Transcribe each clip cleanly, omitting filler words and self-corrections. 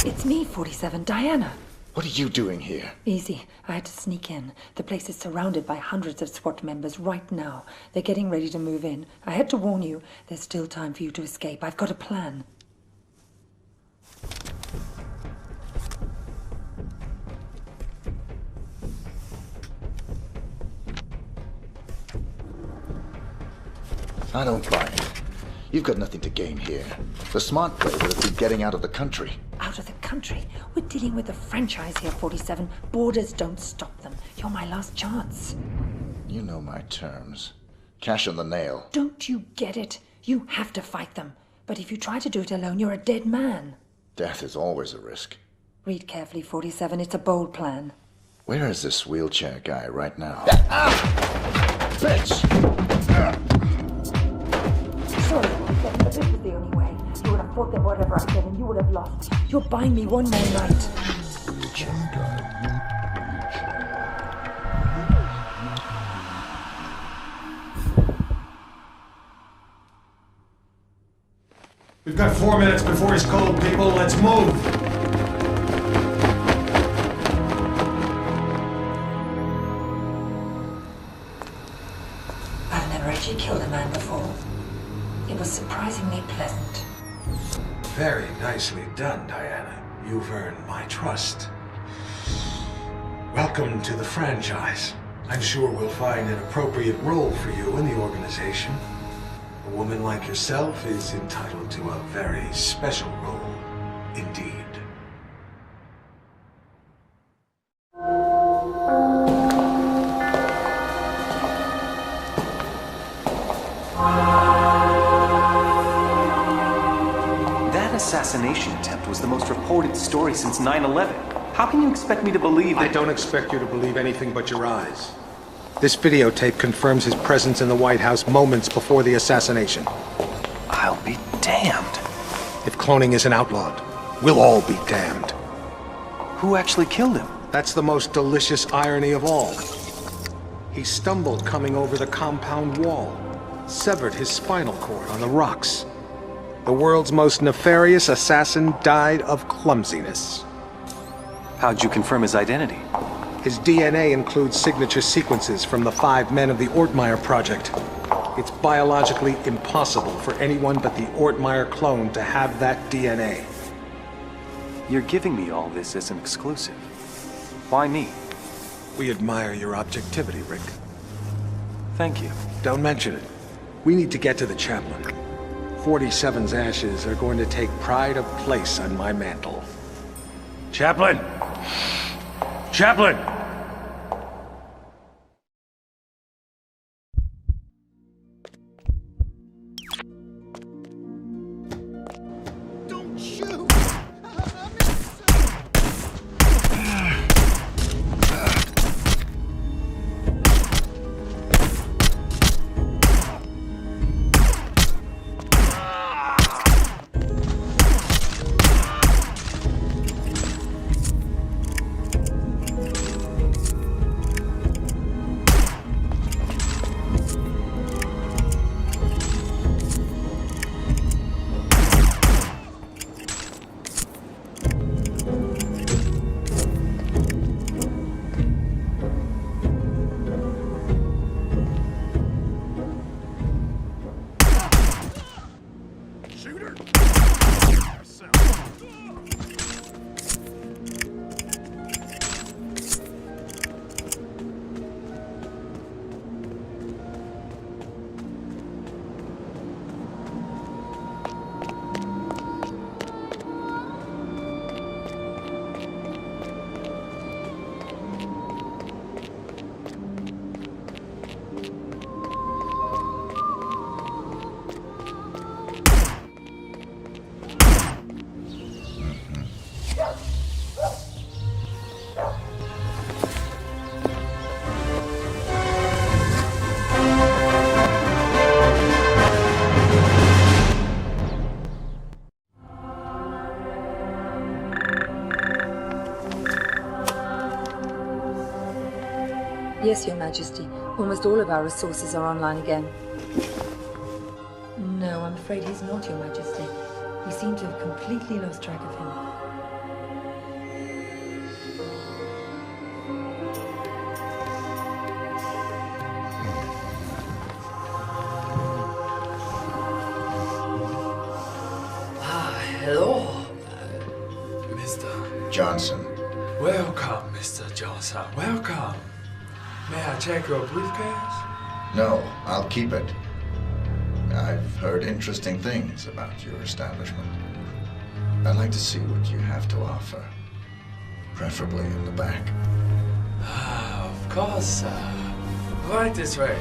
It's me, 47, Diana. What are you doing here? Easy. I had to sneak in. The place is surrounded by hundreds of SWAT members right now. They're getting ready to move in. I had to warn you, there's still time for you to escape. I've got a plan. I don't buy it. You've got nothing to gain here. The smart play would have been getting out of the country. Out of the country? We're dealing with a franchise here, 47. Borders don't stop them. You're my last chance. You know my terms. Cash on the nail. Don't you get it? You have to fight them. But if you try to do it alone, you're a dead man. Death is always a risk. Read carefully, 47. It's a bold plan. Where is this wheelchair guy right now? Bitch! Sorry, 47, but this was the only way. You would have fought them whatever I said, and you would have lost. You're buying me one more night. Wheelchair guy. We've got 4 minutes before he's cold, people. Let's move. I've never actually killed a man before. It was surprisingly pleasant. Very nicely done, Diana. You've earned my trust. Welcome to the franchise. I'm sure we'll find an appropriate role for you in the organization. A woman like yourself is entitled to a very special role, indeed. That assassination attempt was the most reported story since 9/11. How can you expect me to believe that? I don't expect you to believe anything but your eyes. This videotape confirms his presence in the White House moments before the assassination. I'll be damned. If cloning isn't outlawed, we'll all be damned. Who actually killed him? That's the most delicious irony of all. He stumbled coming over the compound wall, severed his spinal cord on the rocks. The world's most nefarious assassin died of clumsiness. How'd you confirm his identity? His DNA includes signature sequences from the 5 men of the Ortmeyer project. It's biologically impossible for anyone but the Ortmeyer clone to have that DNA. You're giving me all this as an exclusive. Why me? We admire your objectivity, Rick. Thank you. Don't mention it. We need to get to the chaplain. 47's ashes are going to take pride of place on my mantle. Chaplain! Chaplain! Don't shoot! Yes, Your Majesty. Almost all of our resources are online again. No, I'm afraid he's not, Your Majesty. We seem to have completely lost track of him. Hello, Mr. Johnson. Welcome, Mr. Johnson. Welcome. May I check your briefcase? No, I'll keep it. I've heard interesting things about your establishment. I'd like to see what you have to offer. Preferably in the back. Of course, right this way.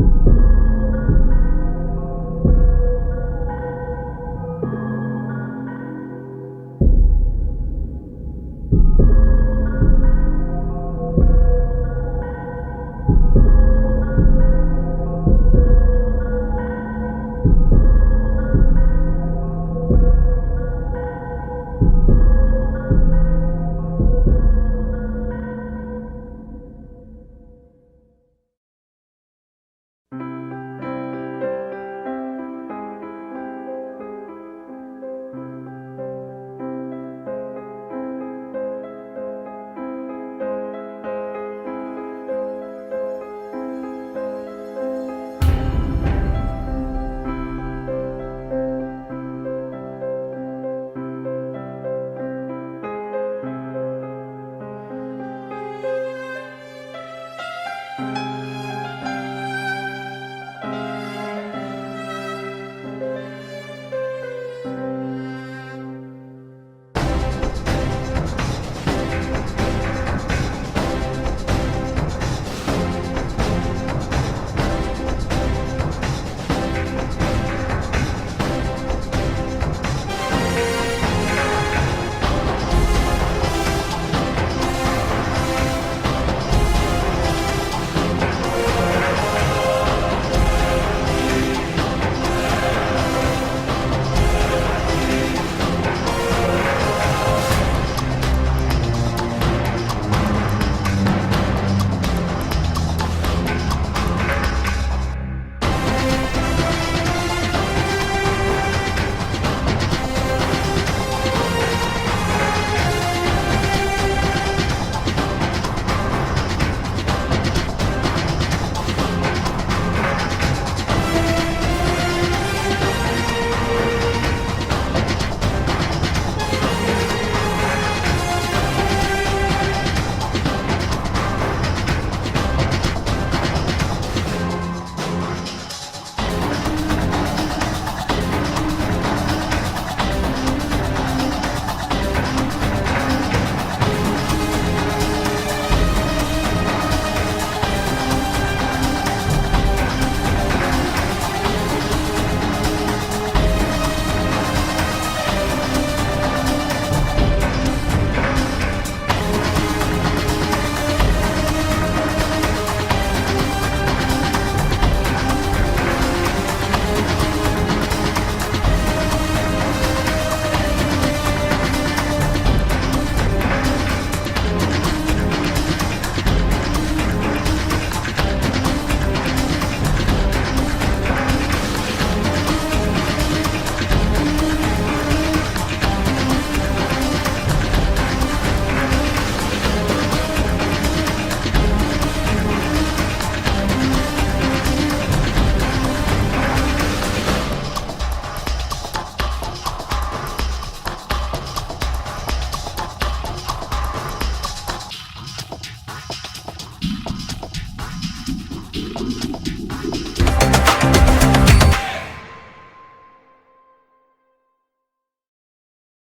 you.